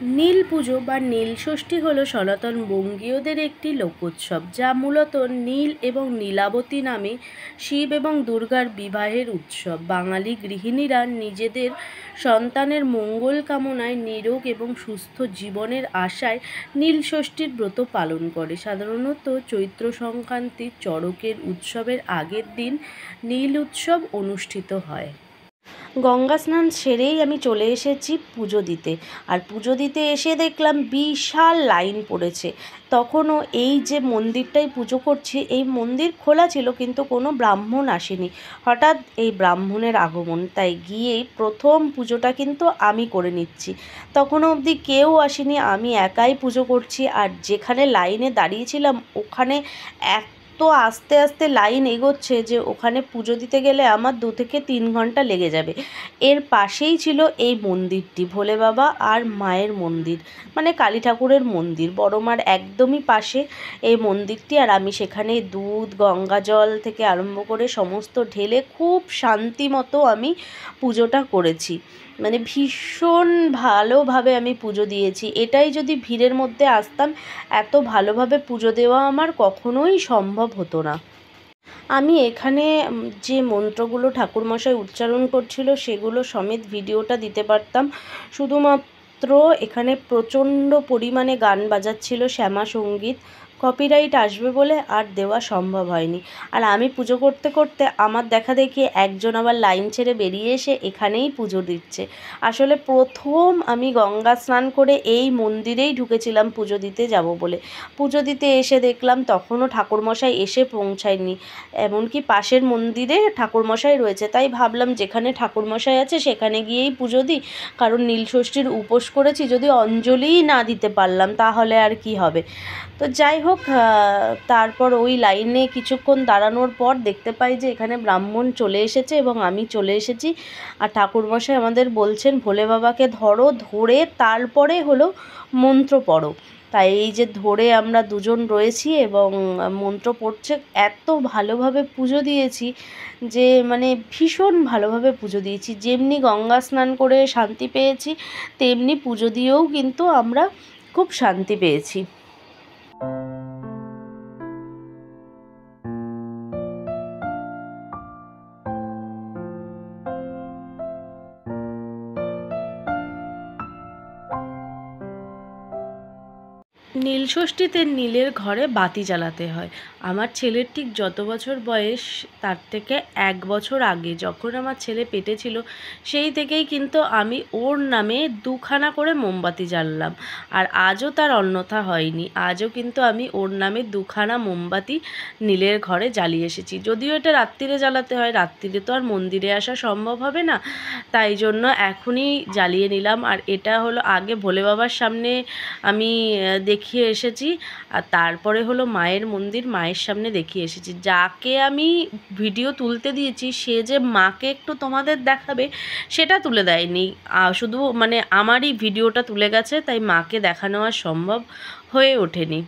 নীল পুজো বা নীল ষষ্ঠী হলো সনাতন বঙ্গীয়দের একটি লোকোৎসব, যা মূলত নীল এবং নীলাবতী নামে শিব এবং দুর্গার বিবাহের উৎসব। বাঙালি গৃহিণীরা নিজেদের সন্তানের মঙ্গল কামনায়, নিরোগ এবং সুস্থ জীবনের আশায় নীল ষষ্ঠীর ব্রত পালন করে। সাধারণত চৈত্র সংক্রান্তির চড়কের উৎসবের আগের দিন নীল উৎসব অনুষ্ঠিত হয়। গঙ্গা স্নান সেরেই আমি চলে এসেছি পুজো দিতে, আর পুজো দিতে এসে দেখলাম বিশাল লাইন পড়েছে। তখনও এই যে মন্দিরটায় পুজো করছি, এই মন্দির খোলা ছিল কিন্তু কোনো ব্রাহ্মণ আসেনি। হঠাৎ এই ব্রাহ্মণের আগমন, তাই গিয়েই প্রথম পুজোটা কিন্তু আমি করে নিচ্ছি। তখনও অবধি কেউ আসেনি, আমি একাই পুজো করছি। আর যেখানে লাইনে দাঁড়িয়েছিলাম ওখানে আস্তে আস্তে লাইন এগোচ্ছে যে ওখানে পুজো দিতে গেলে আমার 2 থেকে 3 ঘন্টা লেগে যাবে। এর পাশেই ছিল এই মন্দিরটি, ভোলে বাবা আর মায়ের মন্দির, মানে কালী ঠাকুরের মন্দির, বড় মার একদমই পাশে এই মন্দিরটি। আর আমি সেখানে দুধ, গঙ্গা জল থেকে আরম্ভ করে সমস্ত ঢেলে খুব শান্তি মতো আমি পুজোটা করেছি। মানে ভীষণ ভালোভাবে আমি পুজো দিয়েছি। এটাই যদি ভিড়ের মধ্যে আসতাম, এত ভালোভাবে পুজো দেওয়া আমার কখনোই সম্ভব হতো না। আমি এখানে যে মন্ত্রগুলো ঠাকুরমশাই উচ্চারণ করছিল সেগুলো সমেত ভিডিওটা দিতে পারতাম, শুধুমাত্র এখানে প্রচণ্ড পরিমাণে গান বাজাচ্ছিল, শ্যামা সঙ্গীত, কপিরাইট আসবে বলে আর দেওয়া সম্ভব হয়নি। আর আমি পুজো করতে করতে আমার দেখা দেখি একজন আবার লাইন ছেড়ে বেরিয়ে এসে এখানেই পুজো দিচ্ছে। আসলে প্রথম আমি গঙ্গা স্নান করে এই মন্দিরেই ঢুকেছিলাম পুজো দিতে যাব বলে। পুজো দিতে এসে দেখলাম তখনও ঠাকুরমশাই এসে পৌঁছায়নি, এমনকি পাশের মন্দিরে ঠাকুরমশাই রয়েছে। তাই ভাবলাম যেখানে ঠাকুরমশাই আছে সেখানে গিয়েই পুজো দিই, কারণ নীলষষ্ঠীর উপোস করেছি, যদি অঞ্জলিই না দিতে পারলাম তাহলে আর কি হবে। তো যাই হোক, তারপর ওই লাইনে কিছুক্ষণ দাঁড়ানোর পর দেখতে পাই যে এখানে ব্রাহ্মণ চলে এসেছে এবং আমি চলে এসেছি। আর ঠাকুরমশাই আমাদের বলছেন ভোলে বাবাকে ধরে তারপরে হলো মন্ত্র পড়ো। তাই এই যে ধরে আমরা দুজন রয়েছি এবং মন্ত্র পড়ছে, এত ভালোভাবে পুজো দিয়েছি যে মানে ভীষণ ভালোভাবে পুজো দিয়েছি। যেমনি গঙ্গা স্নান করে শান্তি পেয়েছি, তেমনি পুজো দিয়েও কিন্তু আমরা খুব শান্তি পেয়েছি। নীলষষ্ঠীতে নীলের ঘরে বাতি জ্বালাতে হয়। আমার ছেলের ঠিক যত বছর বয়স, তার থেকে 1 বছর আগে যখন আমার ছেলে পেটে ছিল, সেই থেকেই কিন্তু আমি ওর নামে 2খানা করে মোমবাতি জ্বাললাম। আর আজও তার অন্যথা হয়নি, আজও কিন্তু আমি ওর নামে 2খানা মোমবাতি নীলের ঘরে জ্বালিয়ে এসেছি। যদিও এটা রাত্রিরে জ্বালাতে হয়, রাত্রিরে তো আর মন্দিরে আসা সম্ভব হবে না, তাই জন্য এখনই জ্বালিয়ে নিলাম। আর এটা হলো আগে ভোলে বাবার সামনে আমি দেখিয়ে এসেছি, আর তারপরে হলো মায়ের মন্দির, মায়ের সামনে দেখিয়ে এসেছি। যাকে আমি ভিডিও তুলতে দিয়েছি সে যে মাকে একটু তোমাদের দেখাবে সেটা তুলে দেয়নি, শুধু মানে আমারই ভিডিওটা তুলে গেছে, তাই মাকে দেখানো আর সম্ভব হয়ে ওঠেনি।